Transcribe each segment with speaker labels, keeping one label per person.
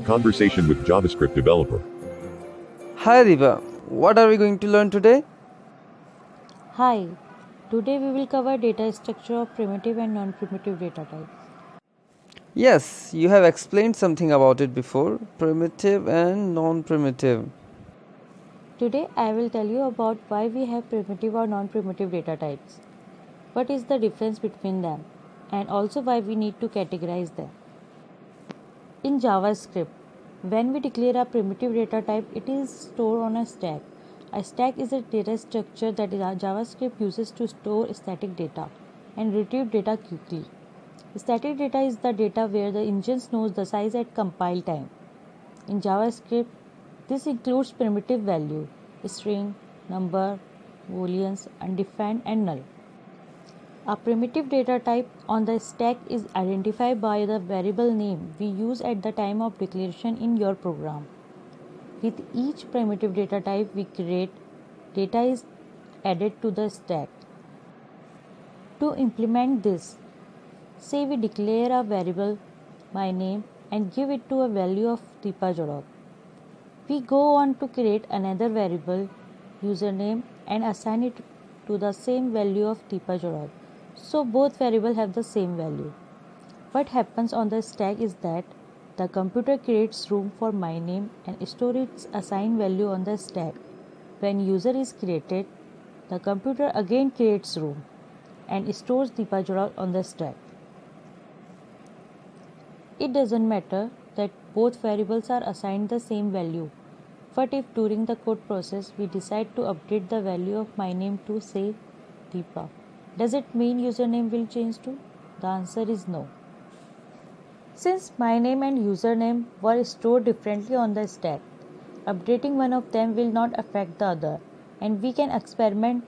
Speaker 1: Conversation with JavaScript Developer.
Speaker 2: Hi Deepa, what are we going to learn today?
Speaker 3: Hi, today we will cover data structure of primitive and non-primitive data types.
Speaker 2: Yes, you have explained something about it before, primitive and non-primitive.
Speaker 3: Today I will tell you about why we have primitive or non-primitive data types, what is the difference between them, and also why we need to categorize them. In JavaScript, when we declare a primitive data type, it is stored on a stack. A stack is a data structure that JavaScript uses to store static data and retrieve data quickly. Static data is the data where the engine knows the size at compile time. In JavaScript, this includes primitive value, string, number, booleans, undefined, and null. A primitive data type on the stack is identified by the variable name we use at the time of declaration in your program. With each primitive data type we create, data is added to the stack. To implement this, say we declare a variable my name and give it to a value of Deepa Jarout. We go on to create another variable username and assign it to the same value of Deepa Jarout. So both variables have the same value. What happens on the stack is that the computer creates room for my name and stores its assigned value on the stack. When user is created, the computer again creates room and stores Deepa Jarout on the stack. It doesn't matter that both variables are assigned the same value. What if during the code process we decide to update the value of my name to say Deepa? Does it mean username will change too? The answer is no. Since my name and username were stored differently on the stack, updating one of them will not affect the other, and we can experiment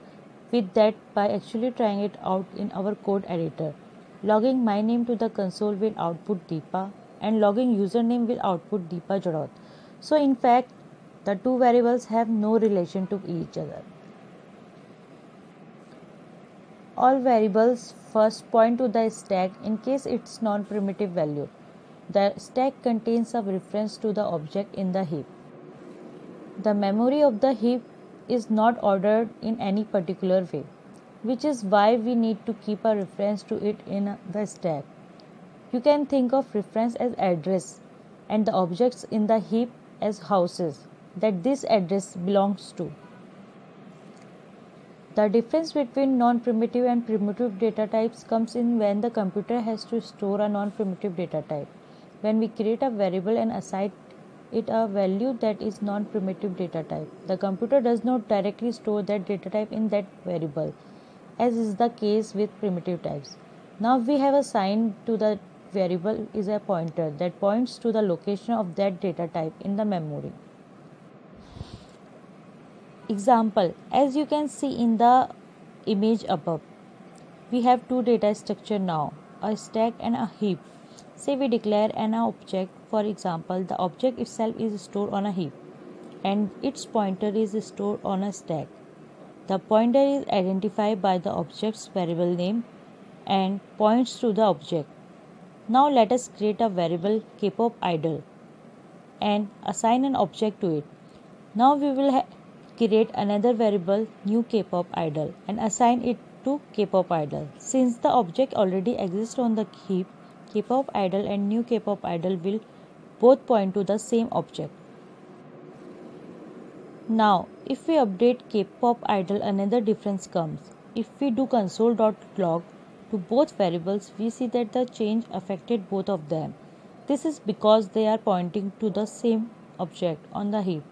Speaker 3: with that by actually trying it out in our code editor. Logging my name to the console will output Deepa and logging username will output Deepa Jarout. So in fact, the two variables have no relation to each other. All variables first point to the stack in case it's non-primitive value. The stack contains a reference to the object in the heap. The memory of the heap is not ordered in any particular way, which is why we need to keep a reference to it in the stack. You can think of reference as address and the objects in the heap as houses that this address belongs to. The difference between non-primitive and primitive data types comes in when the computer has to store a non-primitive data type. When we create a variable and assign it a value that is non-primitive data type, the computer does not directly store that data type in that variable, as is the case with primitive types. Now we have assigned to the variable is a pointer that points to the location of that data type in the memory. Example, as you can see in the image above, we have two data structure now, a stack and a heap. Say we declare an object, for example, the object itself is stored on a heap and its pointer is stored on a stack. The pointer is identified by the object's variable name and points to the object. Now let us create a variable kpop idle and assign an object to it. Now we will create another variable new kpop idle and assign it to kpop idle. Since the object already exists on the heap, kpop idle and new kpop idle will both point to the same object. Now, if we update kpop idle, another difference comes. If we do console.log to both variables, we see that the change affected both of them. This is because they are pointing to the same object on the heap.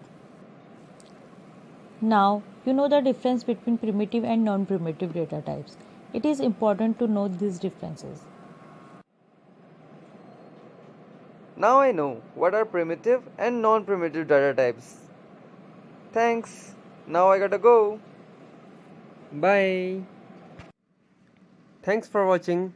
Speaker 3: Now, you know the difference between primitive and non-primitive data types. It is important to know these differences.
Speaker 2: Now I know what are primitive and non-primitive data types. Thanks. Now I gotta go. Bye. Thanks for watching.